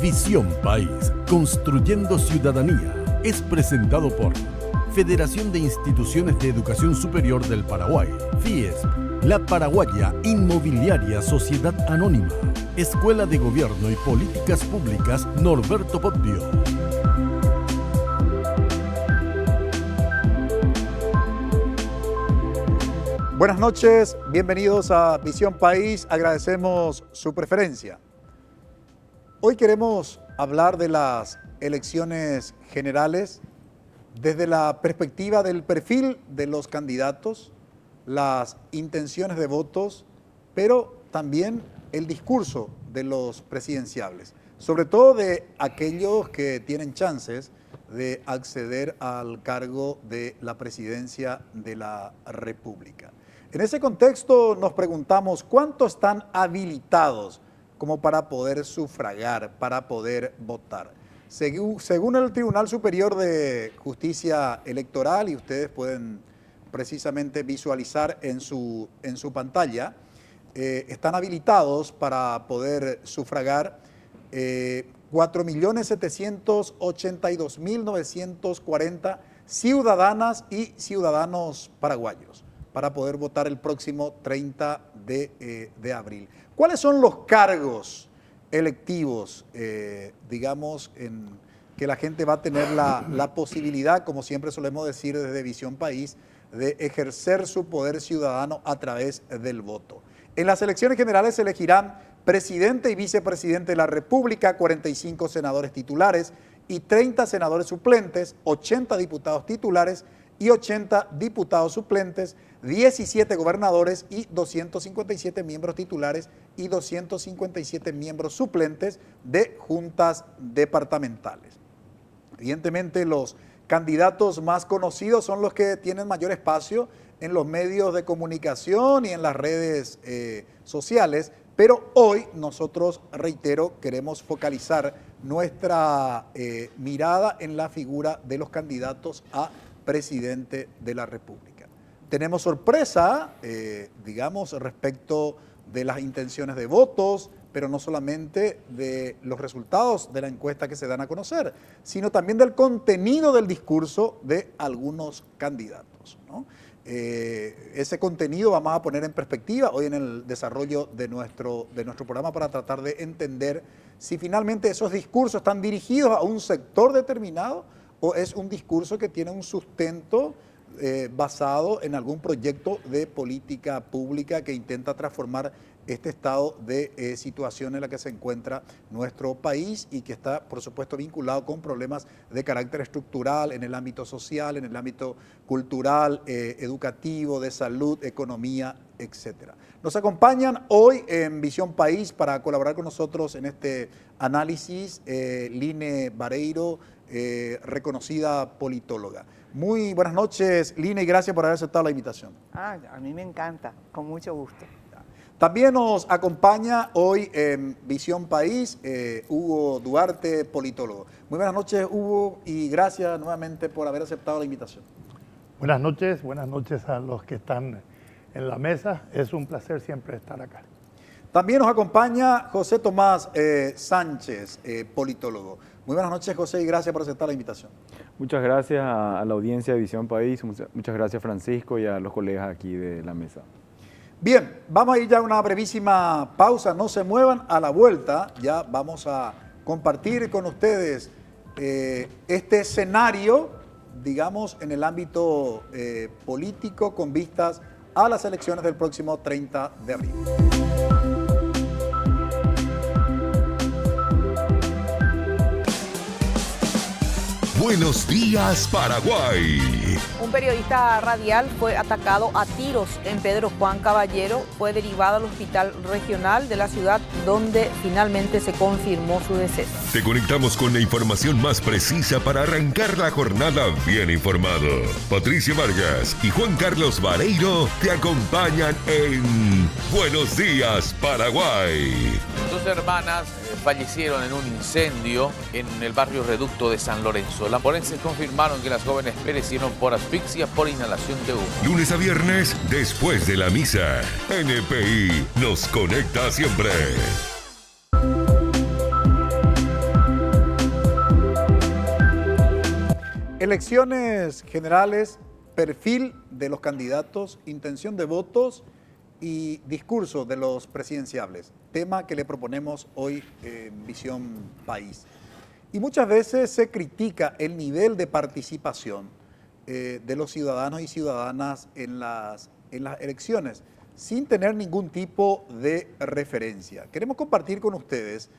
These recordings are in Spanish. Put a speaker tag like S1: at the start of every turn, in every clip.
S1: Visión País, construyendo ciudadanía, es presentado por Federación de Instituciones de Educación Superior del Paraguay, FIESP, La Paraguaya Inmobiliaria Sociedad Anónima, Escuela de Gobierno y Políticas Públicas Norberto Bobbio.
S2: Buenas noches, bienvenidos a Visión País, agradecemos su preferencia. Hoy queremos hablar de las elecciones generales desde la perspectiva del perfil de los candidatos, las intenciones de votos, pero también el discurso de los presidenciables, sobre todo de aquellos que tienen chances de acceder al cargo de la presidencia de la República. En ese contexto nos preguntamos cuántos están habilitados como para poder sufragar, para poder votar. Según el Tribunal Superior de Justicia Electoral, y ustedes pueden precisamente visualizar en su pantalla, están habilitados para poder sufragar 4.782.940 ciudadanas y ciudadanos paraguayos para poder votar el próximo 30 de abril. ¿Cuáles son los cargos electivos, digamos, en que la gente va a tener la posibilidad, como siempre solemos decir desde Visión País, de ejercer su poder ciudadano a través del voto? En las elecciones generales se elegirán presidente y vicepresidente de la República, 45 senadores titulares y 30 senadores suplentes, 80 diputados titulares y 80 diputados suplentes, 17 gobernadores y 257 miembros titulares y 257 miembros suplentes de juntas departamentales. Evidentemente, los candidatos más conocidos son los que tienen mayor espacio en los medios de comunicación y en las redes sociales, pero hoy nosotros, reitero, queremos focalizar nuestra mirada en la figura de los candidatos a presidente de la República. Tenemos sorpresa, digamos, respecto de las intenciones de votos, pero no solamente de los resultados de la encuesta que se dan a conocer, sino también del contenido del discurso de algunos candidatos, ¿no? Ese contenido vamos a poner en perspectiva hoy en el desarrollo de nuestro programa para tratar de entender si finalmente esos discursos están dirigidos a un sector determinado o es un discurso que tiene un sustento basado en algún proyecto de política pública que intenta transformar este estado de situación en la que se encuentra nuestro país y que está, por supuesto, vinculado con problemas de carácter estructural en el ámbito social, en el ámbito cultural, educativo, de salud, economía, etcétera. Nos acompañan hoy en Visión País para colaborar con nosotros en este análisis Line Bareiro, reconocida politóloga. Muy buenas noches, Line, y gracias por haber aceptado la invitación.
S3: A mí me encanta, con mucho gusto.
S2: También nos acompaña hoy en Visión País Hugo Duarte, politólogo. Muy buenas noches, Hugo, y gracias nuevamente por haber aceptado la invitación.
S4: Buenas noches a los que están en la mesa. Es un placer siempre estar acá.
S2: También nos acompaña José Tomás Sánchez, politólogo. Muy buenas noches, José, y gracias por aceptar la invitación.
S5: Muchas gracias a la audiencia de Visión País, muchas gracias, Francisco, y a los colegas aquí de la mesa.
S2: Bien, vamos a ir ya a una brevísima pausa, no se muevan. A la vuelta ya vamos a compartir con ustedes este escenario, digamos, en el ámbito político con vistas a las elecciones del próximo 30 de abril.
S6: Buenos días, Paraguay.
S3: Un periodista radial fue atacado a tiros en Pedro Juan Caballero, fue derivado al hospital regional de la ciudad donde finalmente se confirmó su deceso.
S6: Te conectamos con la información más precisa para arrancar la jornada bien informado. Patricia Vargas y Juan Carlos Bareiro te acompañan en Buenos días, Paraguay.
S7: Dos hermanas fallecieron en un incendio en el barrio Reducto de San Lorenzo. Las forenses confirmaron que las jóvenes perecieron por asfixia por inhalación de humo.
S6: Lunes a viernes, después de la misa. NPI nos conecta siempre.
S2: Elecciones generales, perfil de los candidatos, intención de votos y discurso de los presidenciables. Tema que le proponemos hoy en Visión País. Y muchas veces se critica el nivel de participación de los ciudadanos y ciudadanas en las elecciones, sin tener ningún tipo de referencia. Queremos compartir con ustedes,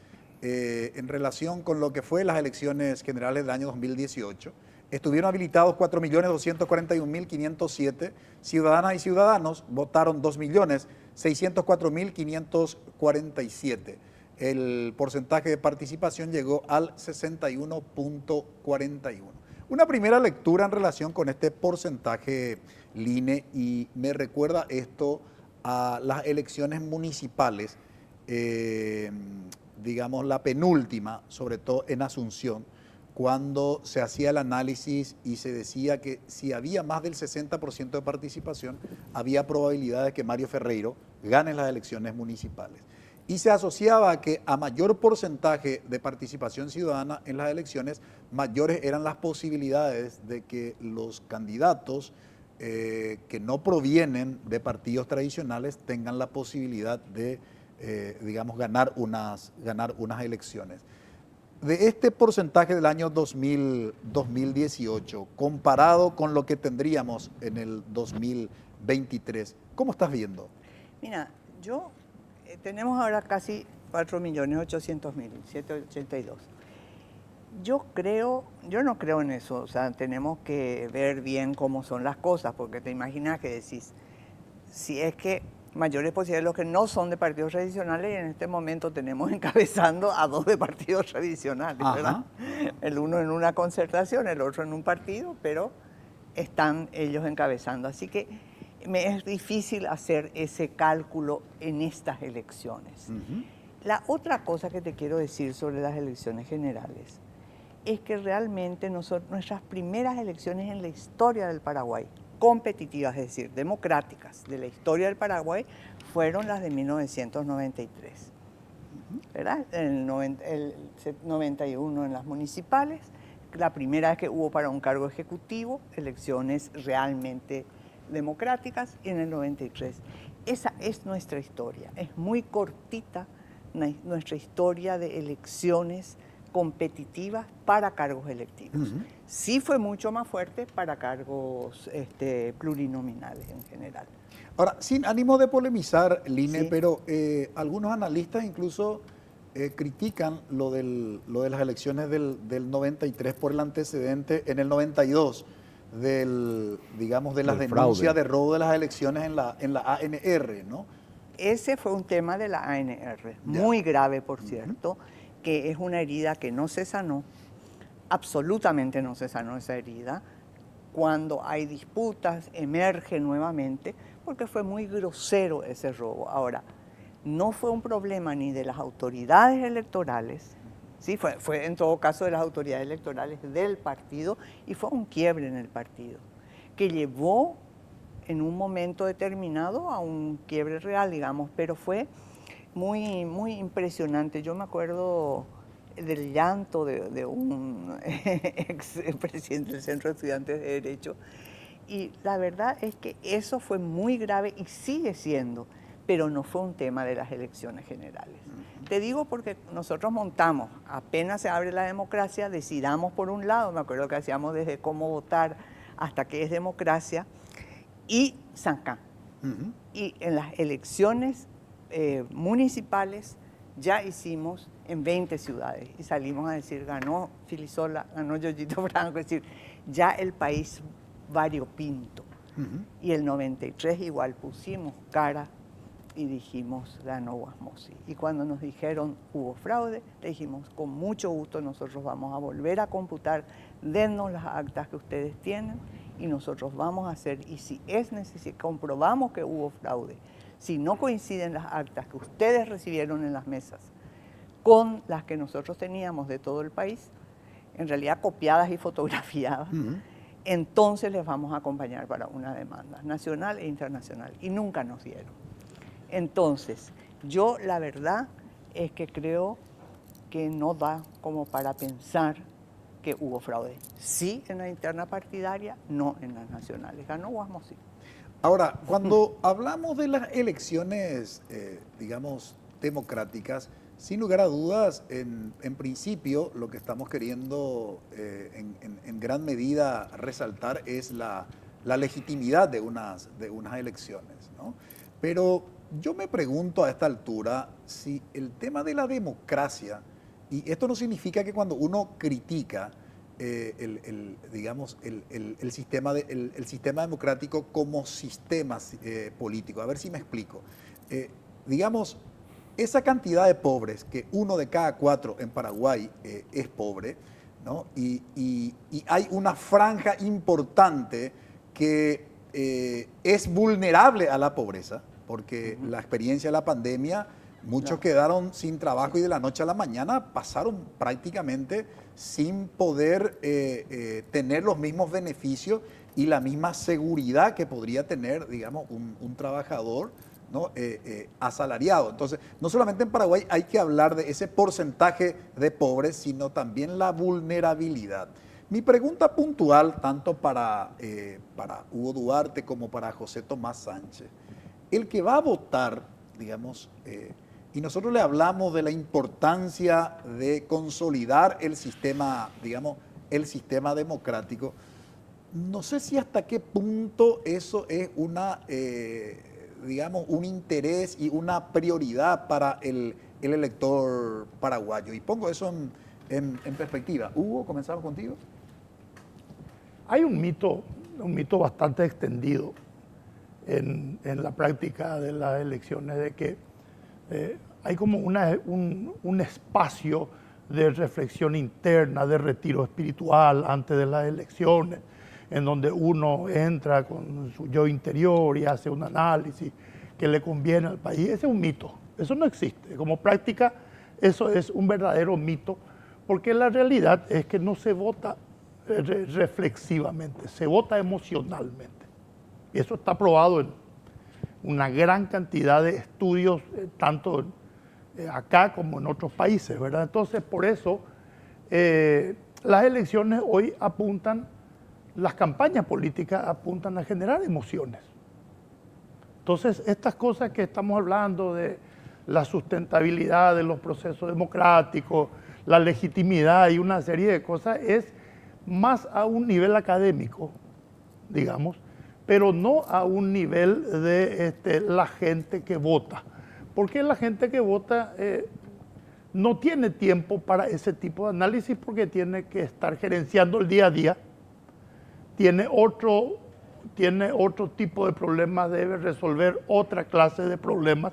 S2: en relación con lo que fue las elecciones generales del año 2018, estuvieron habilitados 4.241.507 ciudadanas y ciudadanos, votaron 2.604.547. El porcentaje de participación llegó al 61.41. Una primera lectura en relación con este porcentaje, Line, y me recuerda esto a las elecciones municipales, digamos la penúltima, sobre todo en Asunción, cuando se hacía el análisis y se decía que si había más del 60% de participación, había probabilidad de que Mario Ferreiro gane las elecciones municipales. Y se asociaba a que a mayor porcentaje de participación ciudadana en las elecciones, mayores eran las posibilidades de que los candidatos que no provienen de partidos tradicionales tengan la posibilidad de, digamos, ganar unas elecciones. De este porcentaje del año 2018, comparado con lo que tendríamos en el 2023, ¿cómo estás viendo?
S8: Mira, tenemos ahora casi 4.800.000, 782. Yo no creo en eso, o sea, tenemos que ver bien cómo son las cosas, porque te imaginas que decís, si es que mayores posibilidades los que no son de partidos tradicionales, y en este momento tenemos encabezando a 2 de partidos tradicionales, ¿verdad? El uno en una concertación, el otro en un partido, pero están ellos encabezando. Así que me es difícil hacer ese cálculo en estas elecciones. La otra cosa que te quiero decir sobre las elecciones generales es que realmente nuestras primeras elecciones en la historia del Paraguay, competitivas, es decir, democráticas, de la historia del Paraguay, fueron las de 1993. ¿Verdad? El 91 en las municipales, la primera vez que hubo para un cargo ejecutivo, elecciones realmente democráticas, y en el 93. Esa es nuestra historia, es muy cortita nuestra historia de elecciones competitivas para cargos electivos. Sí fue mucho más fuerte para cargos plurinominales en general.
S2: Ahora, sin ánimo de polemizar, Line,
S8: Sí.
S2: pero algunos analistas incluso critican lo de las elecciones del 93 por el antecedente en el 92 de las denuncias de robo de las elecciones en la ANR, ¿no?
S8: Ese fue un tema de la ANR, muy grave, por cierto, que es una herida que no se sanó, absolutamente no se sanó esa herida. Cuando hay disputas, emerge nuevamente, porque fue muy grosero ese robo. Ahora, no fue un problema ni de las autoridades electorales, sí, fue en todo caso de las autoridades electorales del partido, y fue un quiebre en el partido, que llevó en un momento determinado a un quiebre real, digamos, pero fue muy, muy impresionante. Yo me acuerdo del llanto de un ex presidente del Centro de Estudiantes de Derecho, y la verdad es que eso fue muy grave y sigue siendo, pero no fue un tema de las elecciones generales. Te digo porque nosotros montamos, apenas se abre la democracia, decidamos por un lado, me acuerdo que hacíamos desde cómo votar hasta qué es democracia, y Sancán. Y en las elecciones municipales ya hicimos en 20 ciudades y salimos a decir, ganó Filisola, ganó Yoyito Franco, es decir, ya el país variopinto. Y el 93 igual pusimos cara y dijimos, ganó Guasmosi. Y cuando nos dijeron hubo fraude, le dijimos, con mucho gusto nosotros vamos a volver a computar, dennos las actas que ustedes tienen y nosotros vamos a hacer, y si es necesario, comprobamos que hubo fraude, si no coinciden las actas que ustedes recibieron en las mesas con las que nosotros teníamos de todo el país, en realidad copiadas y fotografiadas, entonces les vamos a acompañar para una demanda nacional e internacional, y nunca nos dieron. Entonces, yo la verdad es que creo que no da como para pensar que hubo fraude. Sí en la interna partidaria, no en las nacionales. Ganó Guasmosí.
S2: Ahora, cuando hablamos de las elecciones, digamos, democráticas, sin lugar a dudas, en principio lo que estamos queriendo en gran medida resaltar es la legitimidad de unas elecciones, ¿no? Pero yo me pregunto a esta altura si el tema de la democracia, y esto no significa que cuando uno critica digamos, el sistema democrático como sistema político. A ver si me explico. Digamos, esa cantidad de pobres, que 1 de cada 4 en Paraguay es pobre, ¿no? Y hay una franja importante que es vulnerable a la pobreza, porque la experiencia de la pandemia, muchos quedaron sin trabajo y de la noche a la mañana pasaron prácticamente sin poder tener los mismos beneficios y la misma seguridad que podría tener, digamos, un trabajador, ¿no? Asalariado. Entonces, no solamente en Paraguay hay que hablar de ese porcentaje de pobres, sino también la vulnerabilidad. Mi pregunta puntual, tanto para Hugo Duarte como para José Tomás Sánchez, el que va a votar, digamos, y nosotros le hablamos de la importancia de consolidar el sistema, digamos, el sistema democrático. No sé si hasta qué punto eso es digamos, un interés y una prioridad para el elector paraguayo. Y pongo eso en perspectiva. Hugo, comenzamos contigo.
S4: Hay un mito bastante extendido en la práctica de las elecciones de que hay como un espacio de reflexión interna, de retiro espiritual antes de las elecciones, en donde uno entra con su yo interior y hace un análisis que le conviene al país. Ese es un mito, eso no existe. Como práctica, eso es un verdadero mito, porque la realidad es que no se vota reflexivamente, se vota emocionalmente. Y eso está probado en una gran cantidad de estudios, tanto acá como en otros países, ¿verdad? Entonces, por eso, las elecciones hoy apuntan, las campañas políticas apuntan a generar emociones. Entonces, estas cosas que estamos hablando de la sustentabilidad de los procesos democráticos, la legitimidad y una serie de cosas, es más a un nivel académico, digamos, pero no a un nivel de la gente que vota. Porque la gente que vota no tiene tiempo para ese tipo de análisis porque tiene que estar gerenciando el día a día, tiene otro tipo de problemas, debe resolver otra clase de problemas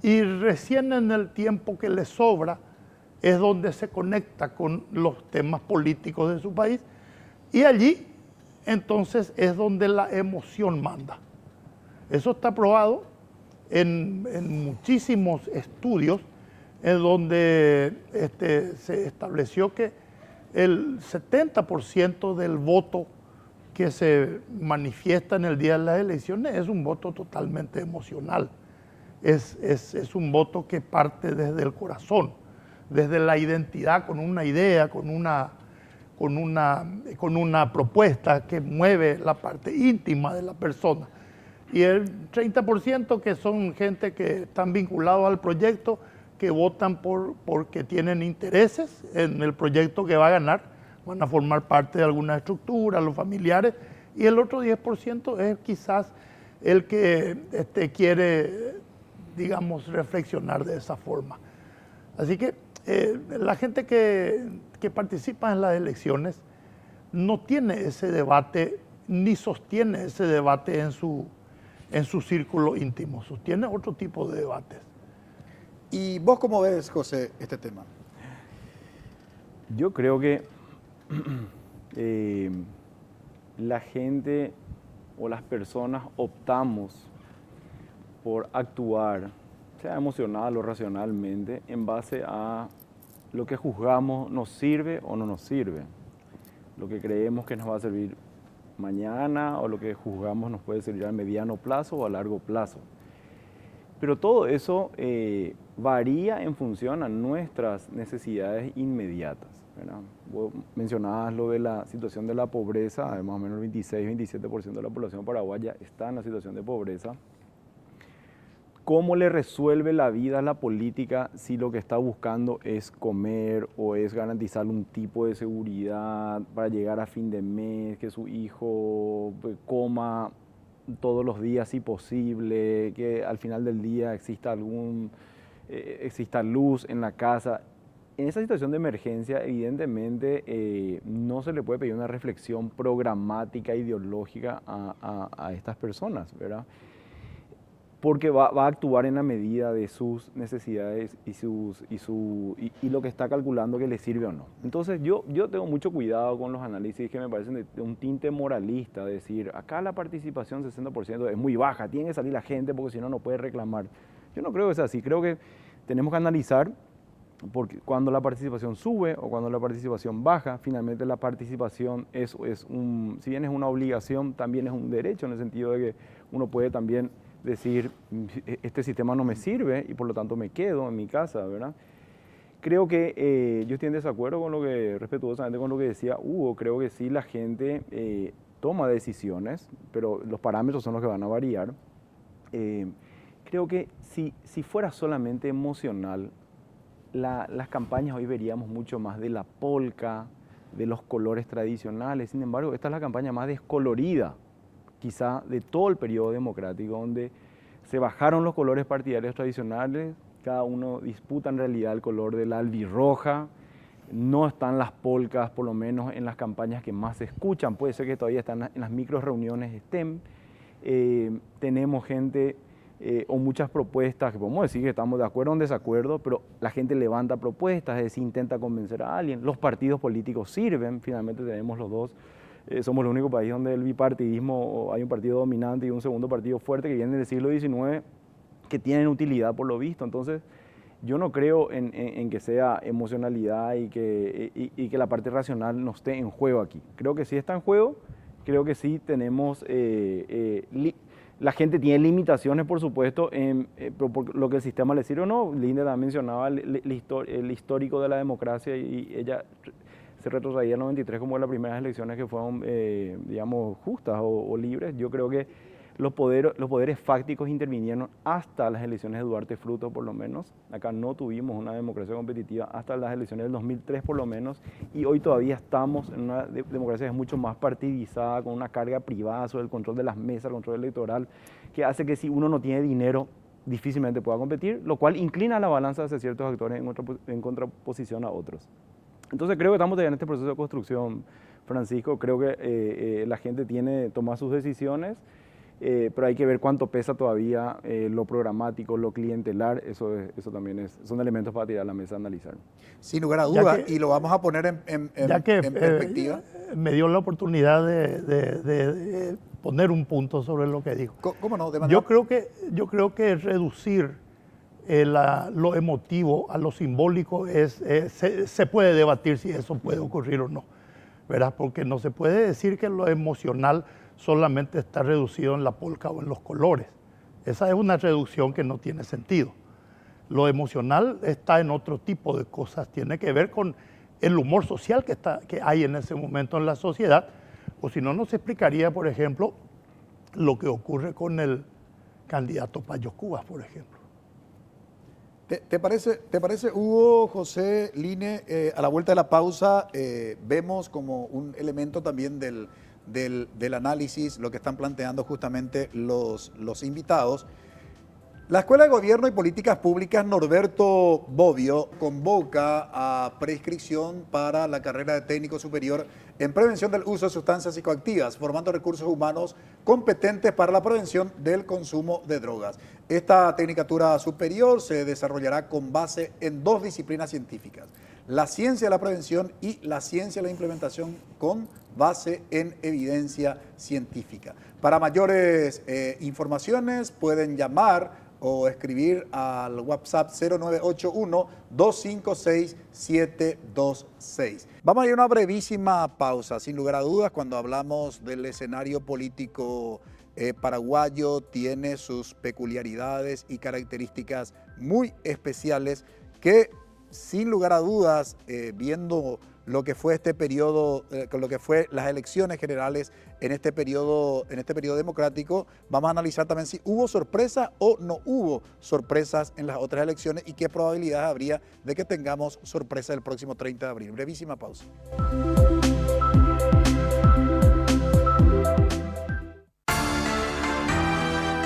S4: y recién en el tiempo que le sobra es donde se conecta con los temas políticos de su país y allí entonces es donde la emoción manda. Eso está probado en muchísimos estudios en donde se estableció que el 70% del voto que se manifiesta en el día de las elecciones es un voto totalmente emocional. Es un voto que parte desde el corazón, desde la identidad, con una idea, con una propuesta que mueve la parte íntima de la persona. Y el 30% que son gente que están vinculados al proyecto, que votan porque tienen intereses en el proyecto que va a ganar, van a formar parte de alguna estructura, los familiares, y el otro 10% es quizás el que quiere, digamos, reflexionar de esa forma. Así que la gente que participa en las elecciones no tiene ese debate, ni sostiene ese debate en su círculo íntimo, sostiene otro tipo de debates.
S2: ¿Y vos cómo ves, José, este tema?
S5: Yo creo que la gente o las personas optamos por actuar, sea emocional o racionalmente, en base a lo que juzgamos nos sirve o no nos sirve, lo que creemos que nos va a servir mañana o lo que juzgamos nos puede servir a mediano plazo o a largo plazo. Pero todo eso varía en función a nuestras necesidades inmediatas, ¿verdad? Vos mencionabas lo de la situación de la pobreza, más o menos el 26-27% de la población paraguaya está en la situación de pobreza. ¿Cómo le resuelve la vida a la política si lo que está buscando es comer o es garantizar un tipo de seguridad para llegar a fin de mes, que su hijo coma todos los días si posible, que al final del día exista luz en la casa? En esa situación de emergencia, evidentemente, no se le puede pedir una reflexión programática, ideológica a estas personas, ¿verdad? Porque va a actuar en la medida de sus necesidades y lo que está calculando que le sirve o no. Entonces yo tengo mucho cuidado con los análisis que me parecen de un tinte moralista, decir, acá la participación 60% es muy baja, tiene que salir la gente porque si no, no puede reclamar. Yo no creo que sea así, creo que tenemos que analizar, porque cuando la participación sube o cuando la participación baja, finalmente la participación si bien es una obligación, también es un derecho, en el sentido de que uno puede también decir, este sistema no me sirve y por lo tanto me quedo en mi casa, ¿verdad? Creo que yo estoy en desacuerdo respetuosamente con lo que decía Hugo. Creo que sí, la gente toma decisiones, pero los parámetros son los que van a variar. Creo que si fuera solamente emocional, las campañas hoy veríamos mucho más de la polka, de los colores tradicionales. Sin embargo, esta es la campaña más descolorida, quizá de todo el periodo democrático, donde se bajaron los colores partidarios tradicionales, cada uno disputa en realidad el color de la albirroja, no están las polcas, por lo menos en las campañas que más se escuchan, puede ser que todavía están en las micro reuniones estén, tenemos gente o muchas propuestas que podemos decir que estamos de acuerdo o en desacuerdo, pero la gente levanta propuestas, es decir, intenta convencer a alguien, los partidos políticos sirven, finalmente tenemos los dos. Somos el único país donde el bipartidismo, hay un partido dominante y un segundo partido fuerte que viene del siglo XIX, que tienen utilidad por lo visto. Entonces, yo no creo en que sea emocionalidad y que la parte racional no esté en juego aquí. Creo que sí está en juego, creo que sí tenemos... la gente tiene limitaciones, por supuesto, por lo que el sistema le sirve o no. Linda también mencionaba el histórico de la democracia y ella... se retrotraía en el 93 como las primeras elecciones que fueron, digamos, justas o libres. Yo creo que los poderes fácticos intervinieron hasta las elecciones de Duarte Fruto, por lo menos. Acá no tuvimos una democracia competitiva hasta las elecciones del 2003, por lo menos. Y hoy todavía estamos en una democracia que es mucho más partidizada, con una carga privada sobre el control de las mesas, el control electoral, que hace que si uno no tiene dinero, difícilmente pueda competir, lo cual inclina la balanza hacia ciertos actores en contraposición a otros. Entonces creo que estamos todavía en este proceso de construcción, Francisco. Creo que la gente toma sus decisiones, pero hay que ver cuánto pesa todavía lo programático, lo clientelar. Eso también son elementos para tirar a la mesa a analizar.
S2: Sin lugar a duda, y lo vamos a poner en perspectiva.
S4: Me dio la oportunidad de poner un punto sobre lo que dijo.
S2: ¿Cómo no?
S4: Yo creo que reducir lo emotivo a lo simbólico se puede debatir si eso puede ocurrir o no, ¿verdad? Porque no se puede decir que lo emocional solamente está reducido en la polka o en los colores. Esa es una reducción que no tiene sentido. Lo emocional está en otro tipo de cosas, tiene que ver con el humor social que hay en ese momento en la sociedad, o si no, no se explicaría, por ejemplo, lo que ocurre con el candidato Payo Cubas, por ejemplo.
S2: ¿Te parece, Hugo, José, Line, a la vuelta de la pausa vemos como un elemento también del análisis lo que están planteando justamente los invitados? La Escuela de Gobierno y Políticas Públicas Norberto Bobbio convoca a preinscripción para la carrera de técnico superior en prevención del uso de sustancias psicoactivas, formando recursos humanos competentes para la prevención del consumo de drogas. Esta tecnicatura superior se desarrollará con base en dos disciplinas científicas: la ciencia de la prevención y la ciencia de la implementación con base en evidencia científica. Para mayores informaciones pueden llamar o escribir al WhatsApp 0981-256-726. Vamos a ir a una brevísima pausa. Sin lugar a dudas, cuando hablamos del escenario político paraguayo tiene sus peculiaridades y características muy especiales que, sin lugar a dudas, viendo lo que fue este periodo, lo que fue las elecciones generales en este periodo democrático, vamos a analizar también si hubo sorpresa o no hubo sorpresas en las otras elecciones y qué probabilidades habría de que tengamos sorpresa el próximo 30 de abril. Brevísima pausa.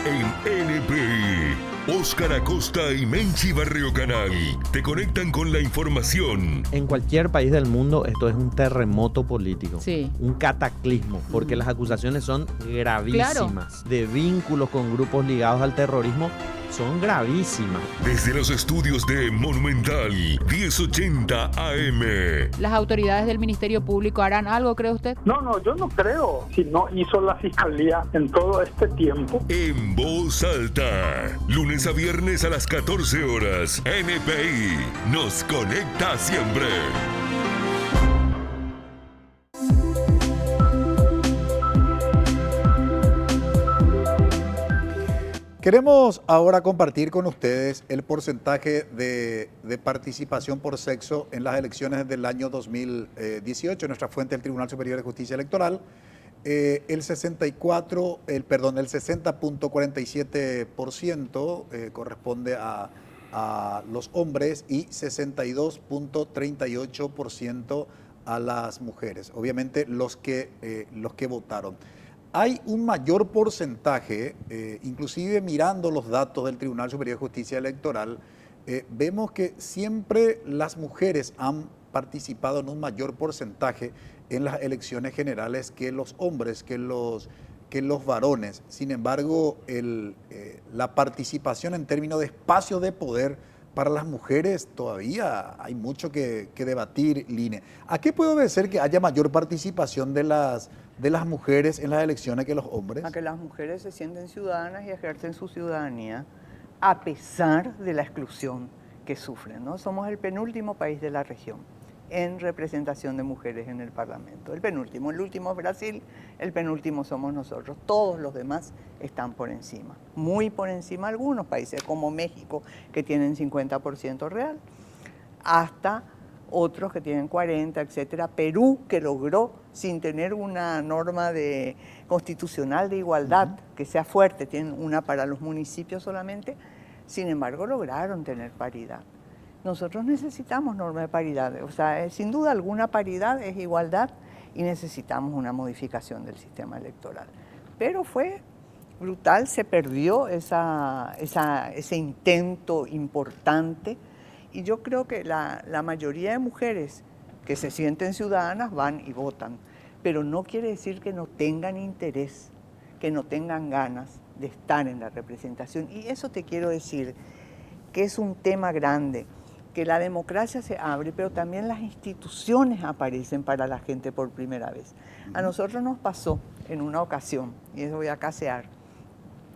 S6: En NPI, Óscar Acosta y Menchi Barrio Canal te conectan con la información.
S9: En cualquier país del mundo esto es un terremoto político,
S10: Sí.
S9: un cataclismo, porque las acusaciones son gravísimas. De vínculos con grupos ligados al terrorismo son gravísimas.
S6: Desde los estudios de Monumental 1080 AM.
S10: ¿Las autoridades del Ministerio Público harán algo, cree usted?
S11: No, yo no creo. Si no hizo la Fiscalía en todo este tiempo.
S6: En voz alta, lunes a viernes a las 14 horas. NPI nos conecta siempre.
S2: Queremos ahora compartir con ustedes el porcentaje de participación por sexo en las elecciones del año 2018. Nuestra fuente del Tribunal Superior de Justicia Electoral, el 60.47% corresponde a los hombres y 62.38% a las mujeres. Obviamente los que votaron. Hay un mayor porcentaje, inclusive mirando los datos del Tribunal Superior de Justicia Electoral, vemos que siempre las mujeres han participado en un mayor porcentaje en las elecciones generales que los hombres, que los varones. Sin embargo, la participación en términos de espacios de poder para las mujeres todavía hay mucho que debatir, Line. ¿A qué puede obedecer que haya mayor participación de las mujeres en las elecciones que los hombres?
S8: A que las mujeres se sienten ciudadanas y ejercen su ciudadanía a pesar de la exclusión que sufren, ¿no? Somos el penúltimo país de la región en representación de mujeres en el Parlamento. El último es Brasil, el penúltimo somos nosotros. Todos los demás están por encima, muy por encima algunos países como México, que tienen 50% real, hasta otros que tienen 40, etcétera. Perú, que logró, sin tener una norma constitucional de igualdad que sea fuerte, tienen una para los municipios solamente, sin embargo lograron tener paridad. Nosotros necesitamos norma de paridad, o sea, sin duda alguna paridad es igualdad y necesitamos una modificación del sistema electoral. Pero fue brutal, se perdió ese intento importante. Y yo creo que la mayoría de mujeres que se sienten ciudadanas van y votan, pero no quiere decir que no tengan interés, que no tengan ganas de estar en la representación. Y eso te quiero decir, que es un tema grande, que la democracia se abre, pero también las instituciones aparecen para la gente por primera vez. A nosotros nos pasó en una ocasión, y eso voy a casear,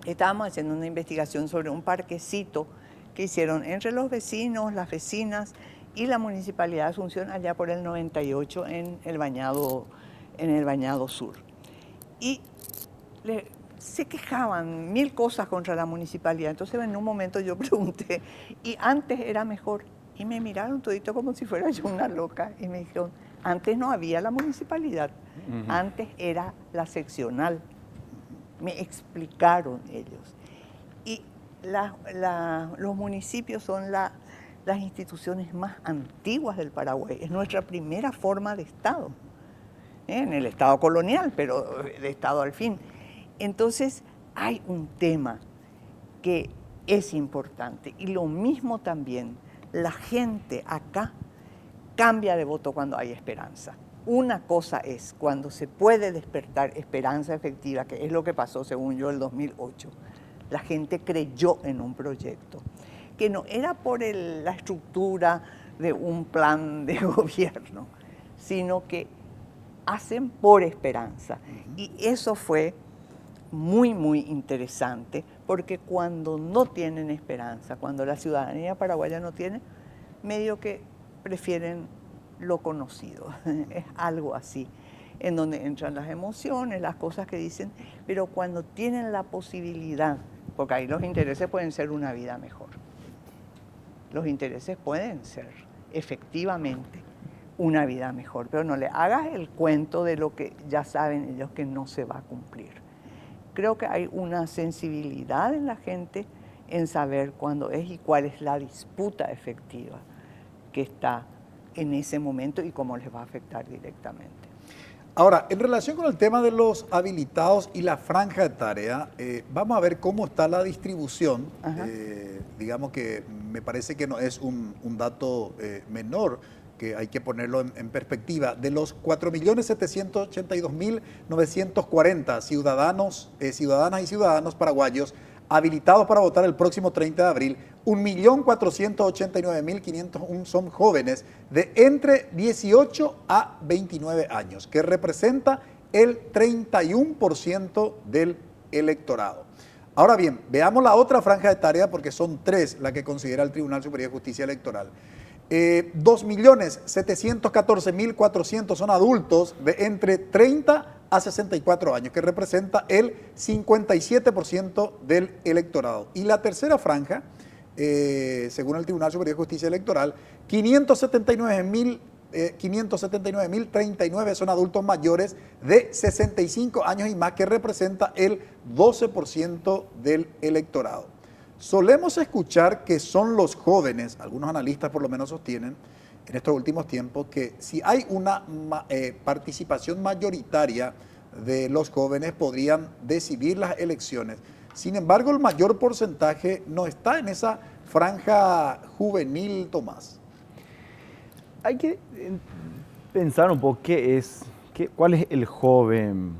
S8: estábamos haciendo una investigación sobre un parquecito que hicieron entre los vecinos, las vecinas y la Municipalidad de Asunción allá por el 98 en el Bañado Sur. Y se quejaban mil cosas contra la municipalidad. Entonces en un momento yo pregunté, ¿y antes era mejor? Y me miraron todito como si fuera yo una loca y me dijeron, antes no había la municipalidad, antes era la seccional. Me explicaron ellos. Y los municipios son las instituciones más antiguas del Paraguay. Es nuestra primera forma de Estado, en el Estado colonial, pero de Estado al fin. Entonces, hay un tema que es importante. Y lo mismo también, la gente acá cambia de voto cuando hay esperanza. Una cosa es cuando se puede despertar esperanza efectiva, que es lo que pasó, según yo, el 2008. La gente creyó en un proyecto, que no era por la estructura de un plan de gobierno, sino que hacen por esperanza. Y eso fue muy, muy interesante, porque cuando no tienen esperanza, cuando la ciudadanía paraguaya no tiene, medio que prefieren lo conocido, es algo así. en donde entran las emociones, las cosas que dicen, pero cuando tienen la posibilidad, porque ahí los intereses pueden ser una vida mejor. Los intereses pueden ser, efectivamente, una vida mejor, pero no le hagas el cuento de lo que ya saben ellos que no se va a cumplir. Creo que hay una sensibilidad en la gente en saber cuándo es y cuál es la disputa efectiva que está en ese momento y cómo les va a afectar directamente.
S2: Ahora, en relación con el tema de los habilitados y la franja etaria, vamos a ver cómo está la distribución. Digamos que me parece que no es un dato menor, que hay que ponerlo en perspectiva. De los 4.782.940 ciudadanas y ciudadanos paraguayos habilitados para votar el próximo 30 de abril, 1.489.501 son jóvenes de entre 18 a 29 años, que representa el 31% del electorado. Ahora bien, veamos la otra franja etaria, porque son 3 la que considera el Tribunal Superior de Justicia Electoral. 2.714.400 son adultos de entre 30 a 64 años, que representa el 57% del electorado. Y la tercera franja, según el Tribunal Superior de Justicia Electoral, 579.039 son adultos mayores de 65 años y más, que representa el 12% del electorado. Solemos escuchar que son los jóvenes, algunos analistas por lo menos sostienen en estos últimos tiempos, que si hay una participación mayoritaria de los jóvenes podrían decidir las elecciones. Sin embargo, el mayor porcentaje no está en esa franja juvenil, Tomás.
S5: Hay que pensar un poco cuál es el joven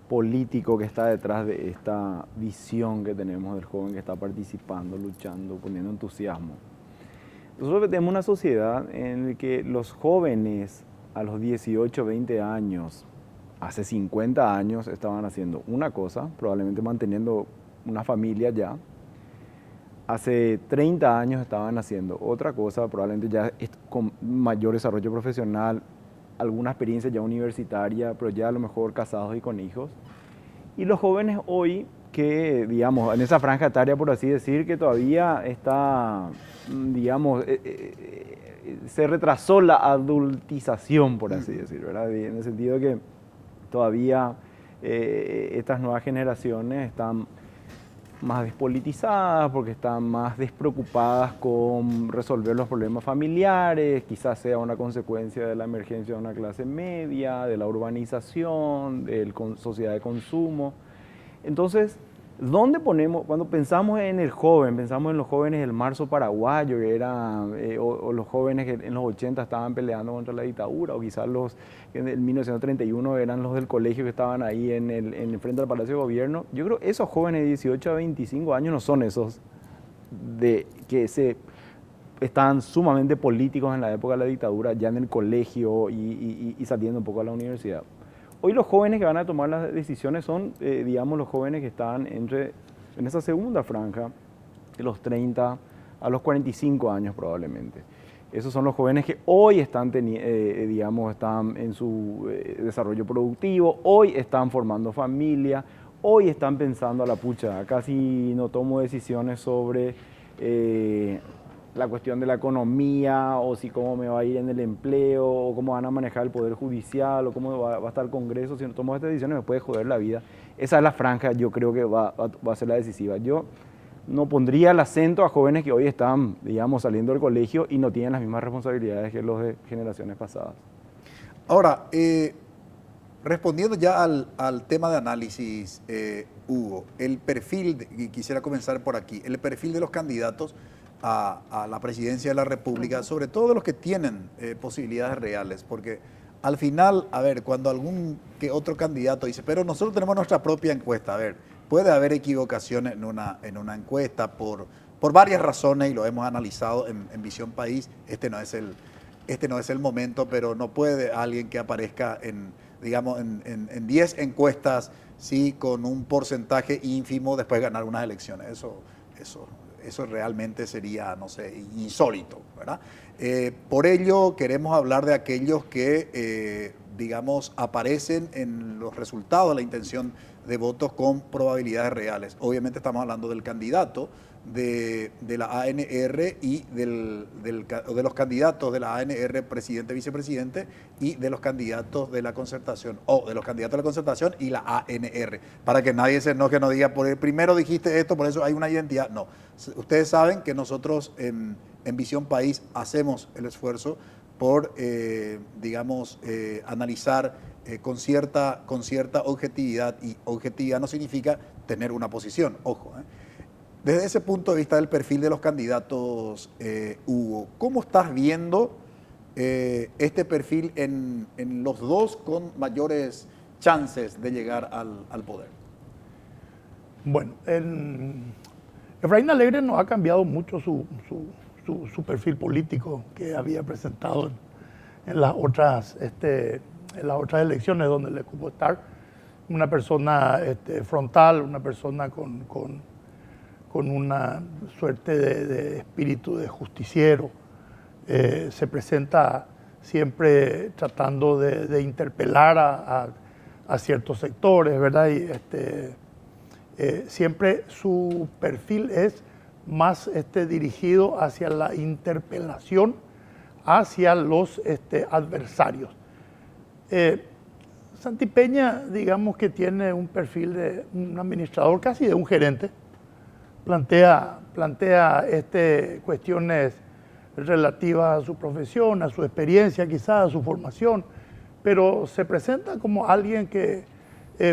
S5: político que está detrás de esta visión que tenemos del joven que está participando, luchando, poniendo entusiasmo. Nosotros tenemos una sociedad en la que los jóvenes a los 18, 20 años, hace 50 años estaban haciendo una cosa, probablemente manteniendo una familia ya. Hace 30 años estaban haciendo otra cosa, probablemente ya con mayor desarrollo profesional, alguna experiencia ya universitaria, pero ya a lo mejor casados y con hijos. Y los jóvenes hoy que, digamos, en esa franja etaria, por así decir, que todavía está, digamos, se retrasó la adultización, por así decir, ¿verdad? En el sentido de que todavía estas nuevas generaciones están más despolitizadas, porque están más despreocupadas con resolver los problemas familiares, quizás sea una consecuencia de la emergencia de una clase media, de la urbanización, de la sociedad de consumo. Entonces, ¿dónde ponemos, cuando pensamos en el joven, pensamos en los jóvenes del marzo paraguayo, que eran, o los jóvenes que en los 80 estaban peleando contra la dictadura, o quizás los que en 1931 eran los del colegio que estaban ahí en el frente del Palacio de Gobierno? Yo creo que esos jóvenes de 18 a 25 años no son esos que estaban sumamente políticos en la época de la dictadura, ya en el colegio y saliendo un poco a la universidad. Hoy los jóvenes que van a tomar las decisiones son, digamos, los jóvenes que están en esa segunda franja, de los 30 a los 45 años probablemente. Esos son los jóvenes que hoy están, digamos, están en su desarrollo productivo, hoy están formando familia, hoy están pensando a la pucha, casi no tomo decisiones sobre la cuestión de la economía, o si cómo me va a ir en el empleo, o cómo van a manejar el Poder Judicial, o cómo va a estar el Congreso. Si no tomo estas decisiones me puede joder la vida. Esa es la franja, yo creo que va a ser la decisiva. Yo no pondría el acento a jóvenes que hoy están, digamos, saliendo del colegio y no tienen las mismas responsabilidades que los de generaciones pasadas.
S2: Ahora, respondiendo ya al tema de análisis, Hugo, el perfil, y quisiera comenzar por aquí, el perfil de los candidatos a la presidencia de la República, sobre todo de los que tienen posibilidades reales, porque al final, a ver, cuando algún que otro candidato dice, pero nosotros tenemos nuestra propia encuesta, a ver, puede haber equivocaciones en una encuesta por varias razones, y lo hemos analizado en Visión País. Este no es el momento, pero no puede alguien que aparezca en 10 encuestas, sí, con un porcentaje ínfimo, después ganar unas elecciones. Eso realmente sería, no sé, insólito, ¿verdad? Por ello queremos hablar de aquellos que digamos, aparecen en los resultados de la intención de votos con probabilidades reales. Obviamente estamos hablando del candidato de la ANR y de los candidatos de la ANR, presidente, vicepresidente, y de los candidatos de la concertación, o de los candidatos de la concertación y la ANR, para que nadie se enoje, no diga, primero dijiste esto, por eso hay una identidad. No, ustedes saben que nosotros en Visión País hacemos el esfuerzo por, digamos, analizar con cierta objetividad, y objetividad no significa tener una posición, ojo. Desde ese punto de vista del perfil de los candidatos, Hugo, ¿cómo estás viendo este perfil en los dos con mayores chances de llegar al poder?
S4: Bueno, Efraín Alegre no ha cambiado mucho su perfil político que había presentado en las otras elecciones, donde le ocupó estar una persona frontal, una persona con una suerte de espíritu de justiciero. Se presenta siempre tratando de interpelar a ciertos sectores, ¿verdad? Y siempre su perfil es más dirigido hacia la interpelación hacia los adversarios. Santipeña, digamos que tiene un perfil de un administrador, casi de un gerente. Plantea cuestiones relativas a su profesión, a su experiencia, quizás a su formación, pero se presenta como alguien que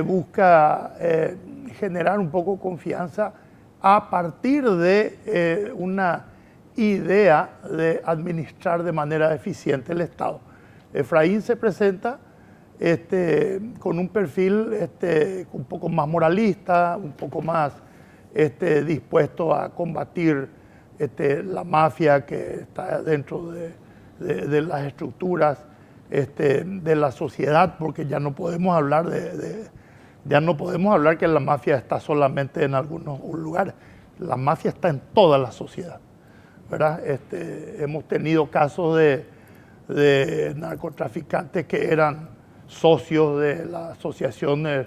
S4: busca generar un poco confianza a partir de una idea de administrar de manera eficiente el Estado. Efraín se presenta con un perfil un poco más moralista, un poco más dispuesto a combatir la mafia que está dentro de las estructuras de la sociedad, porque ya no podemos hablar que la mafia está solamente en algunos lugares. La mafia está en toda la sociedad, ¿verdad? Hemos tenido casos de narcotraficantes que eran socios de las asociaciones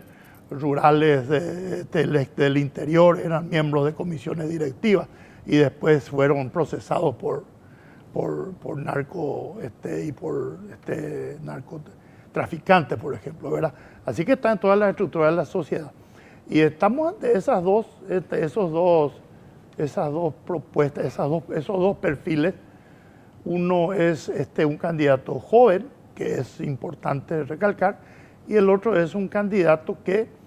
S4: rurales del interior, eran miembros de comisiones directivas y después fueron procesados por narcotraficantes, por ejemplo, ¿verdad? Así que está en todas las estructuras de la sociedad. Y estamos ante esos dos propuestas, esos dos perfiles. Uno es un candidato joven, que es importante recalcar, y el otro es un candidato que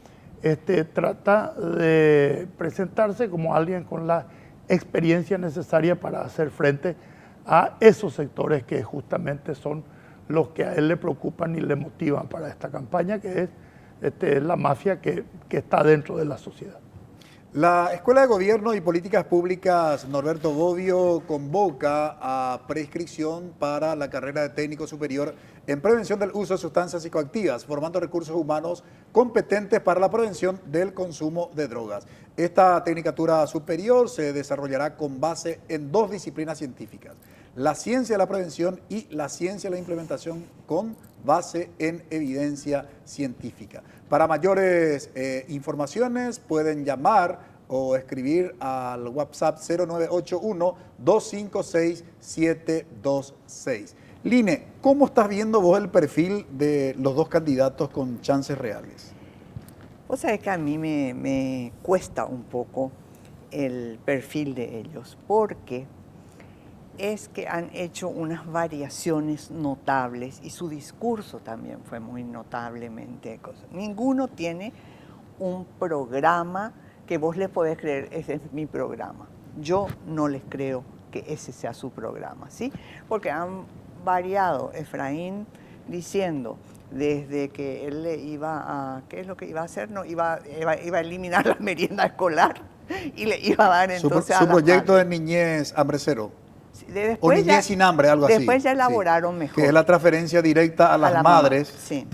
S4: trata de presentarse como alguien con la experiencia necesaria para hacer frente a esos sectores que justamente son los que a él le preocupan y le motivan para esta campaña, que es la mafia que está dentro de la sociedad.
S2: La Escuela de Gobierno y Políticas Públicas Norberto Bobbio convoca a preinscripción para la carrera de técnico superior en prevención del uso de sustancias psicoactivas, formando recursos humanos competentes para la prevención del consumo de drogas. Esta tecnicatura superior se desarrollará con base en dos disciplinas científicas: la ciencia de la prevención y la ciencia de la implementación con base en evidencia científica. Para mayores informaciones pueden llamar o escribir al WhatsApp 0981-256-726. Line, ¿cómo estás viendo vos el perfil de los dos candidatos con chances reales?
S8: Vos sabés que a mí me cuesta un poco el perfil de ellos, porque es que han hecho unas variaciones notables y su discurso también fue muy notablemente. Ninguno tiene un programa que vos le podés creer, ese es mi programa. Yo no les creo que ese sea su programa, ¿sí? Porque han variado. Efraín diciendo desde que él le iba a, ¿qué es lo que iba a hacer? No, iba a eliminar la merienda escolar y le iba a dar entonces
S2: su proyecto de niñez hambre cero. O niñez sin hambre, algo así.
S8: Después ya elaboraron mejor.
S2: Que es la transferencia directa a las madres.
S8: Sí,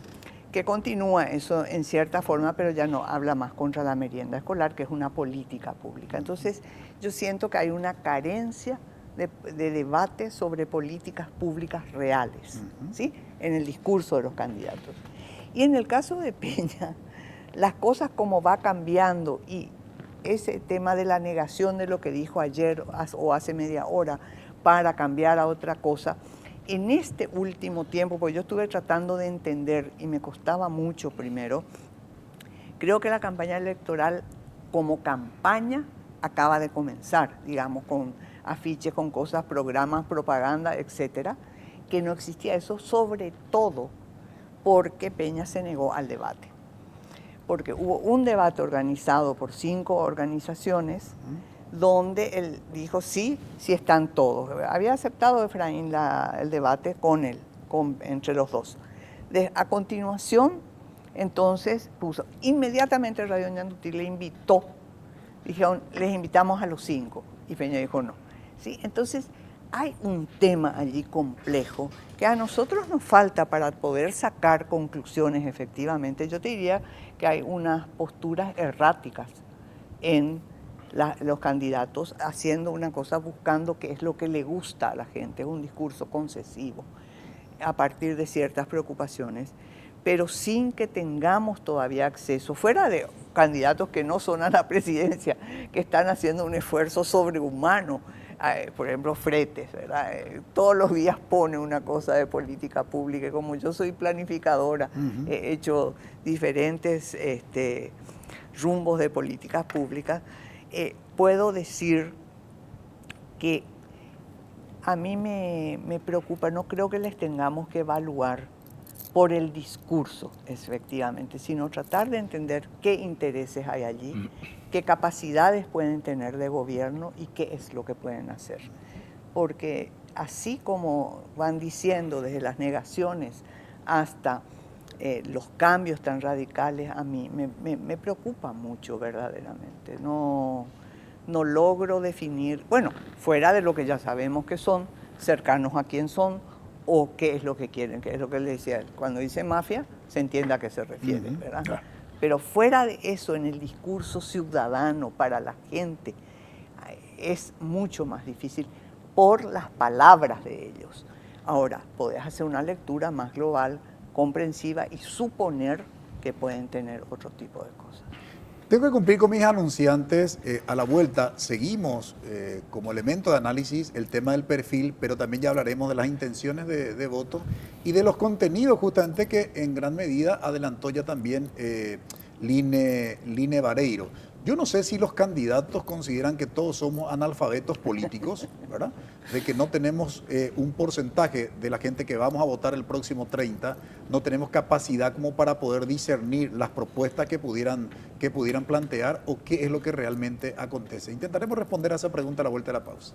S8: que continúa eso en cierta forma, pero ya no habla más contra la merienda escolar, que es una política pública. Entonces, yo siento que hay una carencia de debate sobre políticas públicas reales, ¿sí? En el discurso de los candidatos. Y en el caso de Peña, las cosas como va cambiando y ese tema de la negación de lo que dijo ayer o hace media hora para cambiar a otra cosa, en este último tiempo, porque yo estuve tratando de entender y me costaba mucho primero, creo que la campaña electoral como campaña acaba de comenzar, digamos, con afiches, con cosas, programas, propaganda, etcétera, que no existía eso, sobre todo porque Peña se negó al debate. Porque hubo un debate organizado por 5 organizaciones donde él dijo sí están todos. Había aceptado Efraín el debate con él, entre los dos. A continuación, entonces, puso, inmediatamente Radio Ñandutí le invitó, dijeron, les invitamos a los 5, y Peña dijo no. ¿Sí? Entonces, hay un tema allí complejo que a nosotros nos falta para poder sacar conclusiones efectivamente. Yo te diría que hay unas posturas erráticas en los candidatos haciendo una cosa, buscando qué es lo que le gusta a la gente, es un discurso concesivo a partir de ciertas preocupaciones, pero sin que tengamos todavía acceso, fuera de candidatos que no son a la presidencia, que están haciendo un esfuerzo sobrehumano, por ejemplo, Fretes, ¿verdad? Todos los días pone una cosa de política pública, y como yo soy planificadora, he hecho diferentes rumbos de políticas públicas, puedo decir que a mí me preocupa, no creo que les tengamos que evaluar por el discurso, efectivamente, sino tratar de entender qué intereses hay allí, qué capacidades pueden tener de gobierno y qué es lo que pueden hacer. Porque así como van diciendo desde las negaciones hasta los cambios tan radicales, a mí me preocupa mucho verdaderamente. No logro definir, bueno, fuera de lo que ya sabemos que son, cercanos a quién son, o qué es lo que quieren, que es lo que él decía. Cuando dice mafia, se entiende a qué se refiere, ¿verdad? Claro. Pero fuera de eso, en el discurso ciudadano para la gente, es mucho más difícil por las palabras de ellos. Ahora, podés hacer una lectura más global, comprensiva y suponer que pueden tener otro tipo de cosas.
S2: Tengo que cumplir con mis anunciantes. A la vuelta seguimos como elemento de análisis el tema del perfil, pero también ya hablaremos de las intenciones de voto y de los contenidos justamente que en gran medida adelantó ya también Line Vareiro. Yo no sé si los candidatos consideran que todos somos analfabetos políticos, ¿verdad? De que no tenemos un porcentaje de la gente que vamos a votar el próximo 30, no tenemos capacidad como para poder discernir las propuestas que pudieran plantear o qué es lo que realmente acontece. Intentaremos responder a esa pregunta a la vuelta de la pausa.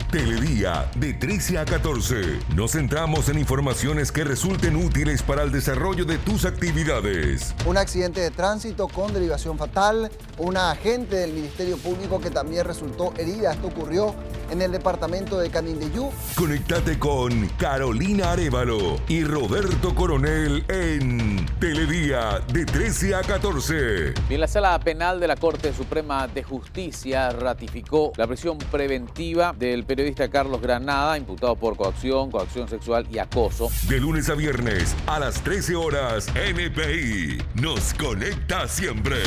S6: Teledía de 13 a 14. Nos centramos en informaciones que resulten útiles para el desarrollo de tus actividades.
S12: Un accidente de tránsito con derivación fatal, una agente del Ministerio Público que también resultó herida. Esto ocurrió en el departamento de Canindeyú.
S6: Conéctate con Carolina Arévalo y Roberto Coronel en Teledía de 13 a 14.
S7: Bien, la Sala Penal de la Corte Suprema de Justicia ratificó la prisión preventiva del periodista Carlos Granada, imputado por coacción sexual y acoso.
S6: De lunes a viernes a las 13 horas, NPI nos conecta siempre.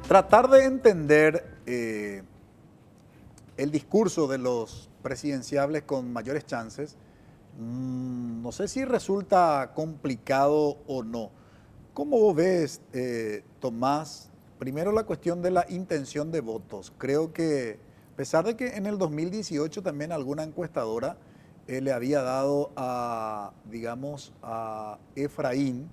S2: Tratar de entender el discurso de los presidenciables con mayores chances, no sé si resulta complicado o no. ¿Cómo ves, Tomás? Primero la cuestión de la intención de votos. Creo que, a pesar de que en el 2018 también alguna encuestadora le había dado a Efraín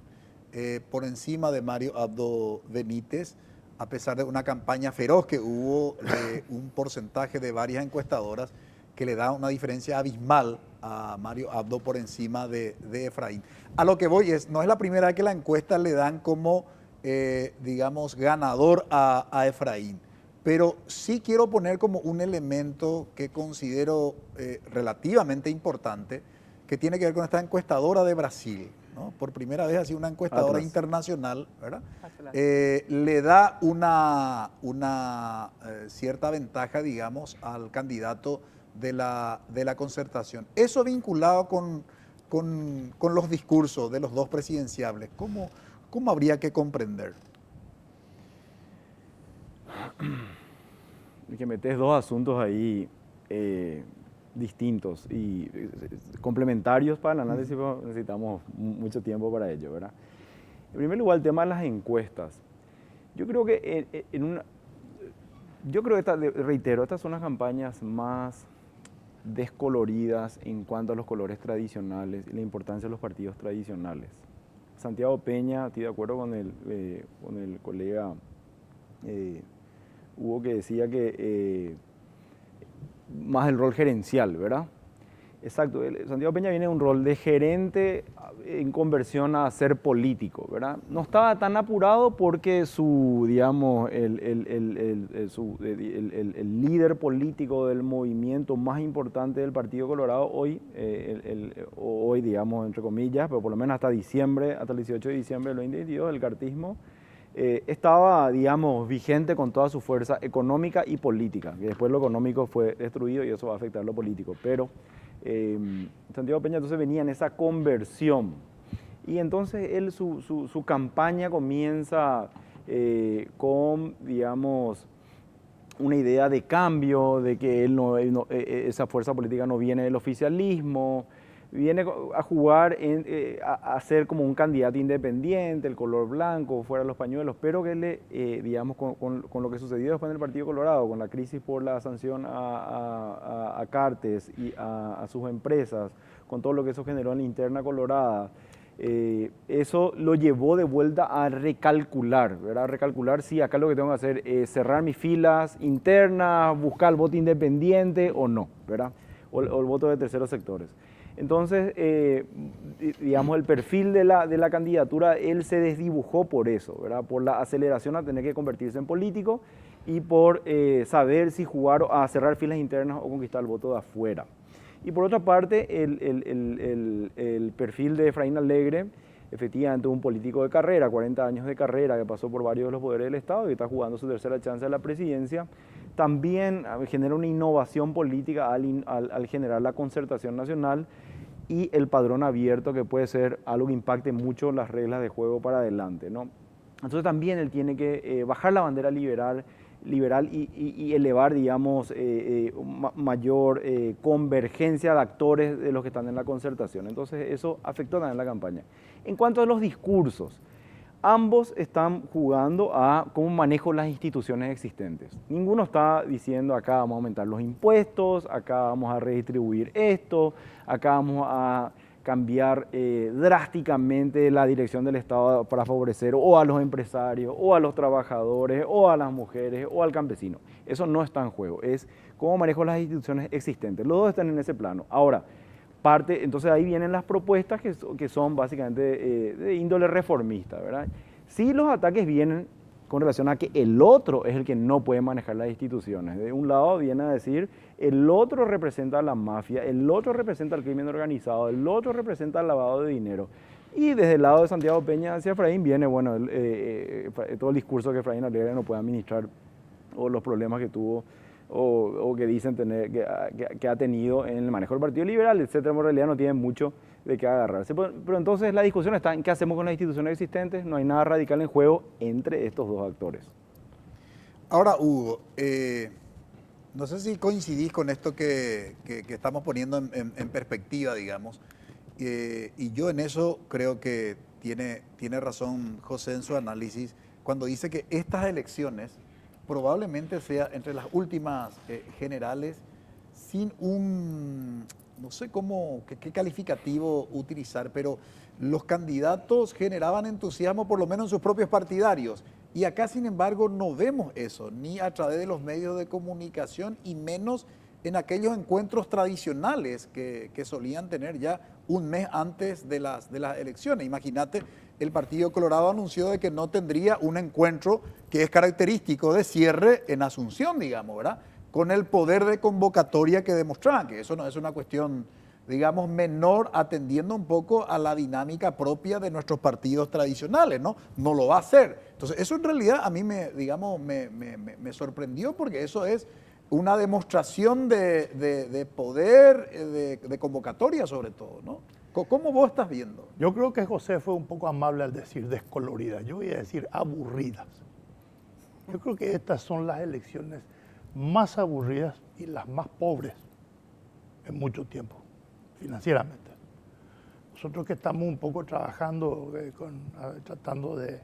S2: por encima de Mario Abdo Benítez, a pesar de una campaña feroz que hubo de un porcentaje de varias encuestadoras que le da una diferencia abismal a Mario Abdo por encima de Efraín. A lo que voy no es la primera vez que la encuesta le dan como, ganador a Efraín, pero sí quiero poner como un elemento que considero relativamente importante, que tiene que ver con esta encuestadora de Brasil, ¿no? Por primera vez, así una encuestadora internacional, ¿verdad? Le da una cierta ventaja, digamos, al candidato de la Concertación. Eso vinculado con los discursos de los dos presidenciables, ¿cómo habría que comprender?
S5: Que metes dos asuntos ahí distintos y complementarios para el análisis, necesitamos mucho tiempo para ello, ¿verdad? En primer lugar, el tema de las encuestas. Yo creo que reitero, estas son las campañas más descoloridas en cuanto a los colores tradicionales y la importancia de los partidos tradicionales. Santiago Peña, estoy de acuerdo con el colega Hugo, que decía que más el rol gerencial, ¿verdad? Exacto, Santiago Peña viene de un rol de gerente en conversión a ser político, ¿verdad? No estaba tan apurado porque el líder político del movimiento más importante del Partido Colorado hoy, digamos, entre comillas, pero por lo menos hasta diciembre, hasta el 18 de diciembre del 2022, el cartismo, estaba, digamos, vigente con toda su fuerza económica y política, que después lo económico fue destruido y eso va a afectar lo político, pero Santiago Peña entonces venía en esa conversión y entonces él su campaña comienza con, digamos, una idea de cambio, de que esa fuerza política no viene del oficialismo, viene a jugar, a ser como un candidato independiente, el color blanco, fuera los pañuelos, pero que digamos, con lo que sucedió después en el Partido Colorado, con la crisis por la sanción a Cartes y a sus empresas, con todo lo que eso generó en la interna colorada, eso lo llevó de vuelta a recalcular, ¿verdad? Recalcular si acá lo que tengo que hacer es cerrar mis filas internas, buscar el voto independiente o no, ¿verdad? O el voto de terceros sectores. Entonces, digamos, el perfil de la candidatura, él se desdibujó por eso, ¿verdad? Por la aceleración a tener que convertirse en político y por saber si jugar a cerrar filas internas o conquistar el voto de afuera. Y por otra parte, el perfil de Efraín Alegre, efectivamente un político de carrera, 40 años de carrera, que pasó por varios de los poderes del Estado y está jugando su tercera chance a la presidencia, también genera una innovación política al generar la concertación nacional y el padrón abierto, que puede ser algo que impacte mucho las reglas de juego para adelante, ¿no? Entonces también él tiene que bajar la bandera liberal y elevar, digamos, mayor convergencia de actores de los que están en la concertación. Entonces eso afectó también la campaña. En cuanto a los discursos, ambos están jugando a cómo manejo las instituciones existentes. Ninguno está diciendo acá vamos a aumentar los impuestos, acá vamos a redistribuir esto, acá vamos a cambiar drásticamente la dirección del Estado para favorecer o a los empresarios, o a los trabajadores, o a las mujeres, o al campesino. Eso no está en juego, es cómo manejo las instituciones existentes. Los dos están en ese plano. Ahora, entonces ahí vienen las propuestas que son básicamente de índole reformista, ¿verdad? Sí, los ataques vienen con relación a que el otro es el que no puede manejar las instituciones. De un lado viene a decir, el otro representa a la mafia, el otro representa al crimen organizado, el otro representa al lavado de dinero. Y desde el lado de Santiago Peña hacia Efraín viene, bueno, todo el discurso que Efraín Alegre no puede administrar, o los problemas que tuvo, o que dicen que ha tenido en el manejo del Partido Liberal, etcétera. En realidad no tienen mucho de qué agarrarse. Pero entonces la discusión está en qué hacemos con las instituciones existentes. No hay nada radical en juego entre estos dos actores.
S2: Ahora, Hugo, no sé si coincidís con esto que estamos poniendo en perspectiva, digamos, y yo en eso creo que tiene razón José en su análisis cuando dice que estas elecciones probablemente sea entre las últimas generales sin no sé qué calificativo utilizar, pero los candidatos generaban entusiasmo por lo menos en sus propios partidarios. Y acá, sin embargo, no vemos eso, ni a través de los medios de comunicación y menos en aquellos encuentros tradicionales que solían tener ya un mes antes de las elecciones. Imagínate, el Partido Colorado anunció de que no tendría un encuentro que es característico de cierre en Asunción, digamos, ¿verdad? Con el poder de convocatoria que demostraban, que eso no es una cuestión, digamos, menor, atendiendo un poco a la dinámica propia de nuestros partidos tradicionales, ¿no? No lo va a hacer. Entonces, eso en realidad a mí me sorprendió, porque eso es una demostración de poder, de convocatoria sobre todo, ¿no? ¿Cómo vos estás viendo?
S4: Yo creo que José fue un poco amable al decir descoloridas. Yo voy a decir aburridas. Yo creo que estas son las elecciones más aburridas y las más pobres en mucho tiempo, financieramente. Nosotros que estamos un poco trabajando, tratando de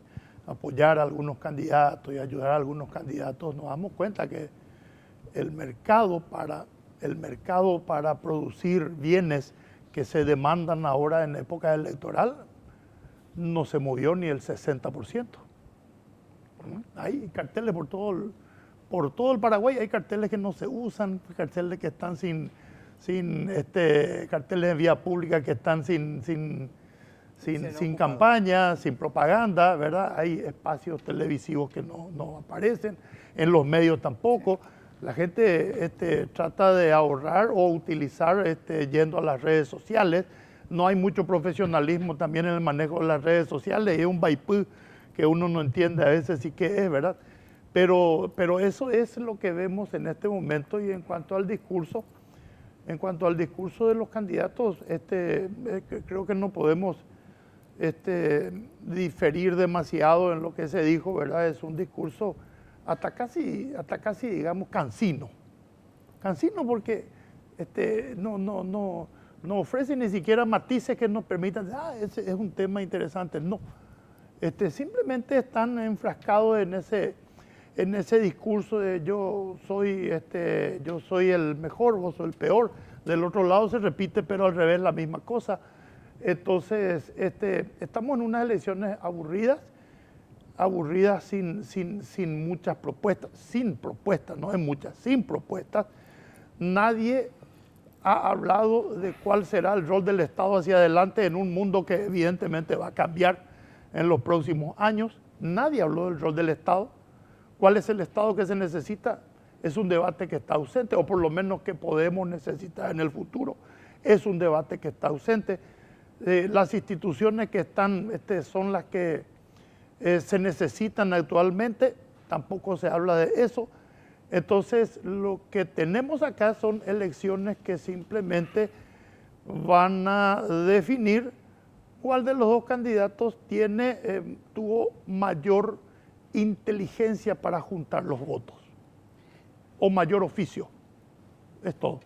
S4: apoyar a algunos candidatos y ayudar a algunos candidatos, nos damos cuenta que el mercado para producir bienes que se demandan ahora en época electoral no se movió ni el 60%. Hay carteles por todo el Paraguay, hay carteles que no se usan, carteles que están carteles de vía pública que están sin campaña, sin propaganda, ¿verdad? Hay espacios televisivos que no aparecen, en los medios tampoco. La gente trata de ahorrar o utilizar yendo a las redes sociales. No hay mucho profesionalismo también en el manejo de las redes sociales. Es un vaipú que uno no entiende a veces sí que es, ¿verdad? Pero eso es lo que vemos en este momento. Y en cuanto al discurso de los candidatos, creo que no podemos diferir demasiado en lo que se dijo, ¿verdad? Es un discurso hasta casi digamos cansino porque no ofrece ni siquiera matices que nos permitan, ese es un tema interesante, no, simplemente están enfrascados en ese discurso de yo soy el mejor, vos sos el peor. Del otro lado se repite, pero al revés la misma cosa. Entonces estamos en unas elecciones aburridas sin muchas propuestas, no en muchas, sin propuestas. Nadie ha hablado de cuál será el rol del Estado hacia adelante en un mundo que evidentemente va a cambiar en los próximos años. Nadie habló del rol del Estado. ¿Cuál es el Estado que se necesita? Es un debate que está ausente, o por lo menos que podemos necesitar en el futuro. Es un debate que está ausente. Las instituciones que están son las que se necesitan actualmente, tampoco se habla de eso. Entonces, lo que tenemos acá son elecciones que simplemente van a definir cuál de los dos candidatos tuvo mayor inteligencia para juntar los votos, o mayor oficio. Es todo.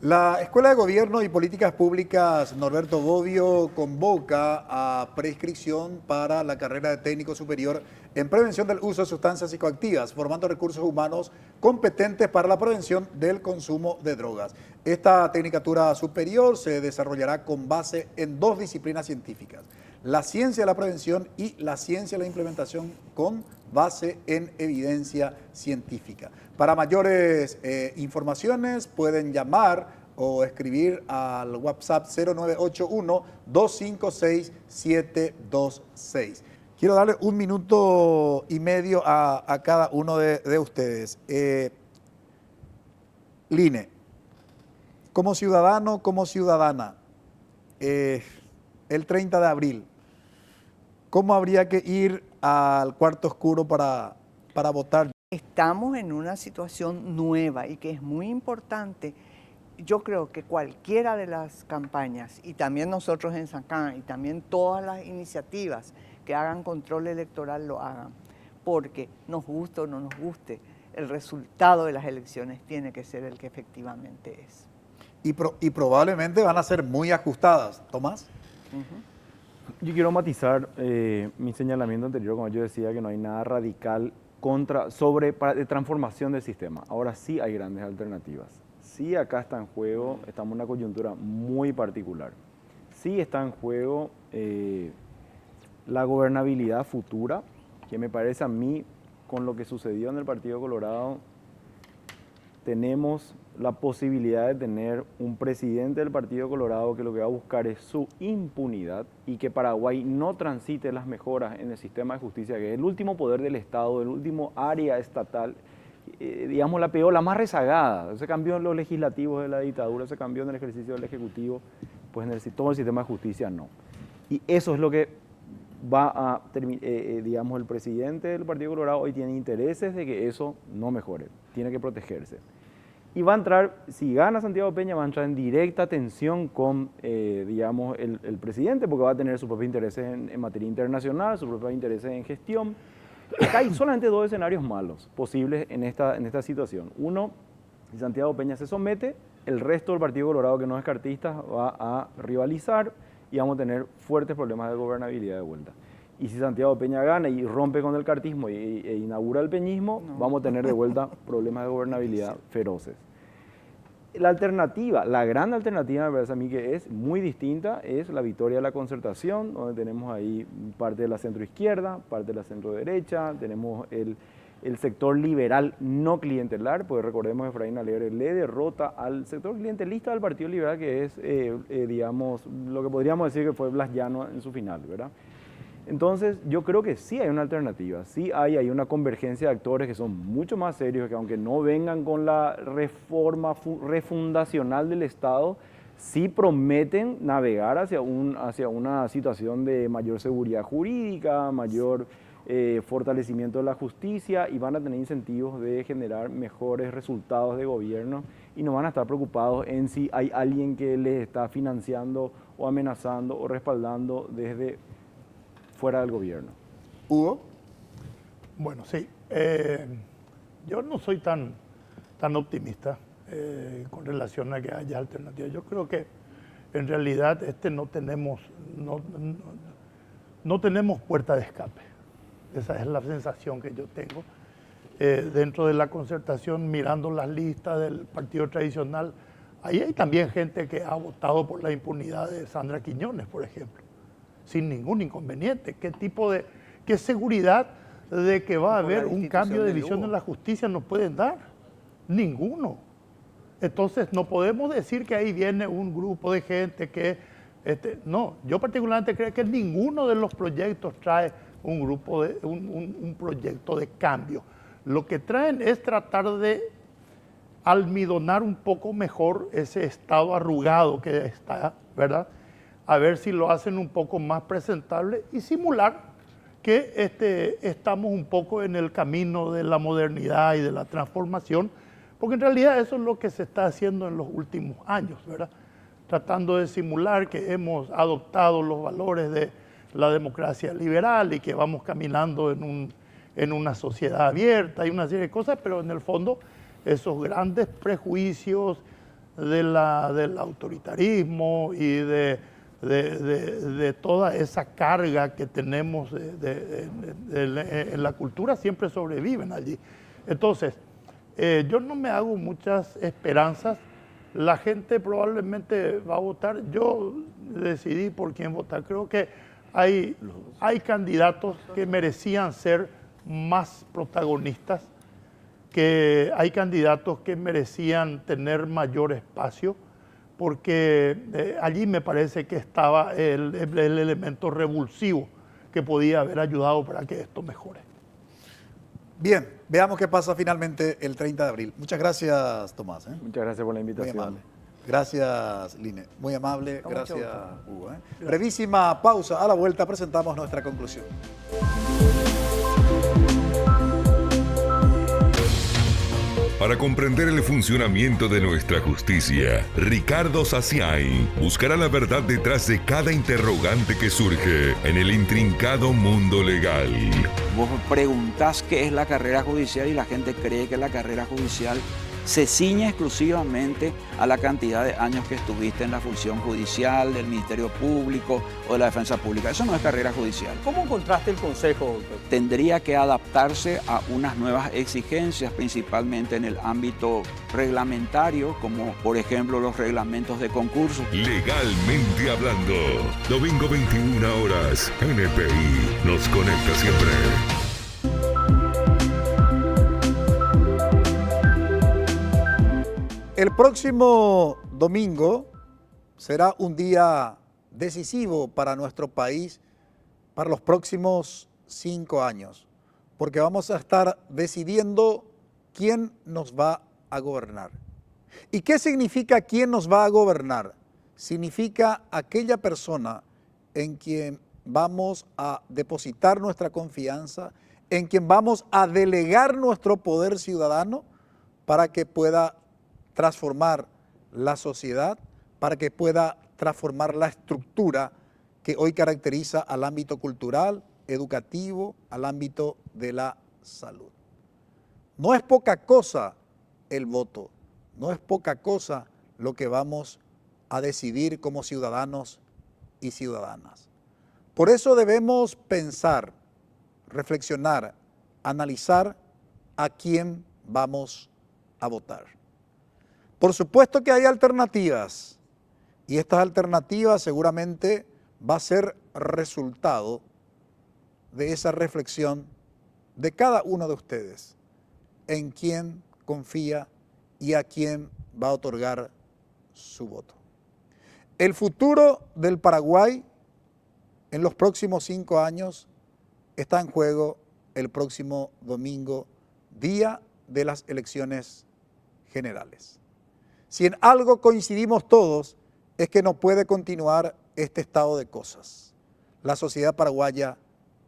S2: La Escuela de Gobierno y Políticas Públicas Norberto Bobbio convoca a prescripción para la carrera de técnico superior en prevención del uso de sustancias psicoactivas, formando recursos humanos competentes para la prevención del consumo de drogas. Esta tecnicatura superior se desarrollará con base en dos disciplinas científicas: la ciencia de la prevención y la ciencia de la implementación, con base en evidencia científica. Para mayores informaciones pueden llamar o escribir al WhatsApp 0981-256-726. Quiero darle 1 minuto y medio a cada uno de ustedes. Line, como ciudadano, como ciudadana, el 30 de abril, ¿cómo habría que ir al cuarto oscuro para votar?
S8: Estamos en una situación nueva y que es muy importante. Yo creo que cualquiera de las campañas, y también nosotros en Sacán, y también todas las iniciativas que hagan control electoral lo hagan, porque nos guste o no nos guste, el resultado de las elecciones tiene que ser el que efectivamente es.
S2: Y probablemente van a ser muy ajustadas. Tomás.
S5: Yo quiero matizar mi señalamiento anterior, como yo decía que no hay nada radical de transformación del sistema. Ahora sí hay grandes alternativas. Sí, acá está en juego, estamos en una coyuntura muy particular. Sí está en juego la gobernabilidad futura, que me parece a mí, con lo que sucedió en el Partido Colorado, tenemos la posibilidad de tener un presidente del Partido Colorado que lo que va a buscar es su impunidad y que Paraguay no transite las mejoras en el sistema de justicia, que es el último poder del Estado, el último área estatal, digamos la peor, la más rezagada. Se cambió en los legislativos de la dictadura, se cambió en el ejercicio del Ejecutivo, pues en todo el sistema de justicia no. Y eso es lo que va a digamos, el presidente del Partido Colorado hoy tiene intereses de que eso no mejore, tiene que protegerse. Y va a entrar, si gana Santiago Peña, va a entrar en directa tensión con, digamos, el presidente, porque va a tener sus propios intereses en materia internacional, sus propios intereses en gestión. Acá hay solamente dos escenarios malos posibles en esta situación. Uno, si Santiago Peña se somete, el resto del Partido Colorado, que no es cartista, va a rivalizar y vamos a tener fuertes problemas de gobernabilidad de vuelta. Y si Santiago Peña gana y rompe con el cartismo e inaugura el peñismo, vamos a tener de vuelta problemas de gobernabilidad feroces. La alternativa, la gran alternativa, me parece a mí que es muy distinta, es la victoria de la Concertación, donde tenemos ahí parte de la centroizquierda, parte de la centroderecha, tenemos el sector liberal no clientelar, porque recordemos que Efraín Alegre le derrota al sector clientelista del Partido Liberal, que es, digamos, lo que podríamos decir que fue Blas Llano en su final, ¿verdad? Entonces, yo creo que sí hay una alternativa, sí hay una convergencia de actores que son mucho más serios, que aunque no vengan con la reforma refundacional del Estado, sí prometen navegar hacia una situación de mayor seguridad jurídica, mayor fortalecimiento de la justicia, y van a tener incentivos de generar mejores resultados de gobierno y no van a estar preocupados en si hay alguien que les está financiando o amenazando o respaldando desde fuera del gobierno.
S2: Hugo.
S4: Bueno, sí. Yo no soy tan optimista con relación a que haya alternativas. Yo creo que en realidad no tenemos puerta de escape. Esa es la sensación que yo tengo. Dentro de la Concertación, mirando las listas del partido tradicional, ahí hay también gente que ha votado por la impunidad de Sandra Quiñones, por ejemplo, sin ningún inconveniente. ¿Qué seguridad de que va a haber un cambio de visión en la justicia nos pueden dar? Ninguno. Entonces no podemos decir que ahí viene un grupo de gente que... no, yo particularmente creo que ninguno de los proyectos trae un proyecto de cambio. Lo que traen es tratar de almidonar un poco mejor ese estado arrugado que está, ¿verdad? A ver si lo hacen un poco más presentable y simular que estamos un poco en el camino de la modernidad y de la transformación, porque en realidad eso es lo que se está haciendo en los últimos años, ¿verdad? Tratando de simular que hemos adoptado los valores de la democracia liberal y que vamos caminando en una sociedad abierta y una serie de cosas, pero en el fondo esos grandes prejuicios del autoritarismo y de toda esa carga que tenemos en la cultura siempre sobreviven allí. Entonces, yo no me hago muchas esperanzas. La gente probablemente va a votar. Yo decidí por quién votar. Creo que hay candidatos que merecían ser más protagonistas, que hay candidatos que merecían tener mayor espacio, porque allí me parece que estaba el elemento revulsivo que podía haber ayudado para que esto mejore.
S2: Bien, veamos qué pasa finalmente el 30 de abril. Muchas gracias, Tomás.
S5: Muchas gracias por la invitación.
S2: Muy amable. Gracias, Line. Muy amable. Gracias, Hugo. Brevísima pausa. A la vuelta presentamos nuestra conclusión.
S6: Para comprender el funcionamiento de nuestra justicia, Ricardo Saciain buscará la verdad detrás de cada interrogante que surge en el intrincado mundo legal.
S13: Vos preguntás qué es la carrera judicial y la gente cree que la carrera judicial se ciñe exclusivamente a la cantidad de años que estuviste en la función judicial, del Ministerio Público o de la Defensa Pública. Eso no es carrera judicial.
S14: ¿Cómo encontraste el consejo?
S13: Tendría que adaptarse a unas nuevas exigencias, principalmente en el ámbito reglamentario, como por ejemplo los reglamentos de concurso.
S6: Legalmente hablando, domingo 21 horas, NPI nos conecta siempre.
S2: El próximo domingo será un día decisivo para nuestro país para los próximos 5 años, porque vamos a estar decidiendo quién nos va a gobernar. ¿Y qué significa quién nos va a gobernar? Significa aquella persona en quien vamos a depositar nuestra confianza, en quien vamos a delegar nuestro poder ciudadano para que pueda transformar la sociedad, para que pueda transformar la estructura que hoy caracteriza al ámbito cultural, educativo, al ámbito de la salud. No es poca cosa el voto, no es poca cosa lo que vamos a decidir como ciudadanos y ciudadanas. Por eso debemos pensar, reflexionar, analizar a quién vamos a votar. Por supuesto que hay alternativas y estas alternativas seguramente va a ser resultado de esa reflexión de cada uno de ustedes en quién confía y a quién va a otorgar su voto. El futuro del Paraguay en los próximos 5 años está en juego el próximo domingo, día de las elecciones generales. Si en algo coincidimos todos es que no puede continuar este estado de cosas. La sociedad paraguaya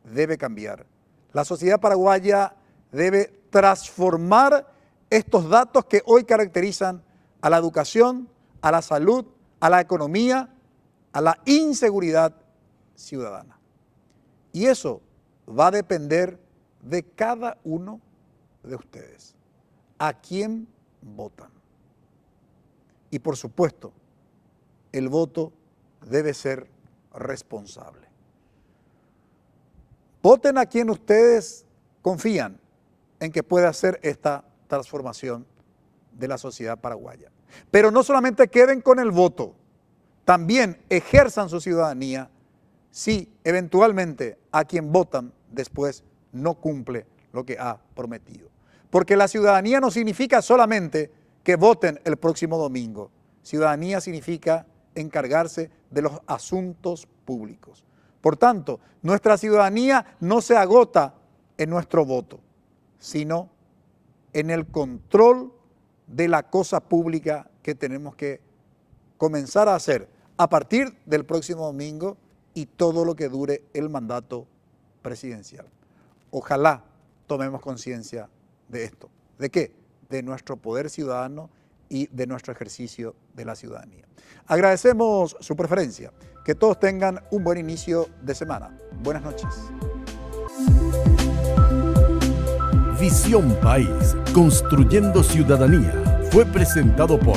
S2: debe cambiar. La sociedad paraguaya debe transformar estos datos que hoy caracterizan a la educación, a la salud, a la economía, a la inseguridad ciudadana. Y eso va a depender de cada uno de ustedes. ¿A quién votan? Y por supuesto, el voto debe ser responsable. Voten a quien ustedes confían en que puede hacer esta transformación de la sociedad paraguaya. Pero no solamente queden con el voto, también ejerzan su ciudadanía si eventualmente a quien votan después no cumple lo que ha prometido. Porque la ciudadanía no significa solamente que voten el próximo domingo. Ciudadanía significa encargarse de los asuntos públicos. Por tanto, nuestra ciudadanía no se agota en nuestro voto, sino en el control de la cosa pública que tenemos que comenzar a hacer a partir del próximo domingo y todo lo que dure el mandato presidencial. Ojalá tomemos conciencia de esto. ¿De qué? De nuestro poder ciudadano y de nuestro ejercicio de la ciudadanía. Agradecemos su preferencia. Que todos tengan un buen inicio de semana. Buenas noches.
S1: Visión País, construyendo ciudadanía, fue presentado por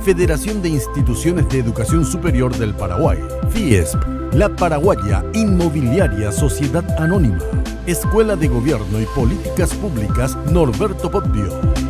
S1: Federación de Instituciones de Educación Superior del Paraguay, FIESP, La Paraguaya Inmobiliaria Sociedad Anónima, Escuela de Gobierno y Políticas Públicas Norberto Bobbio.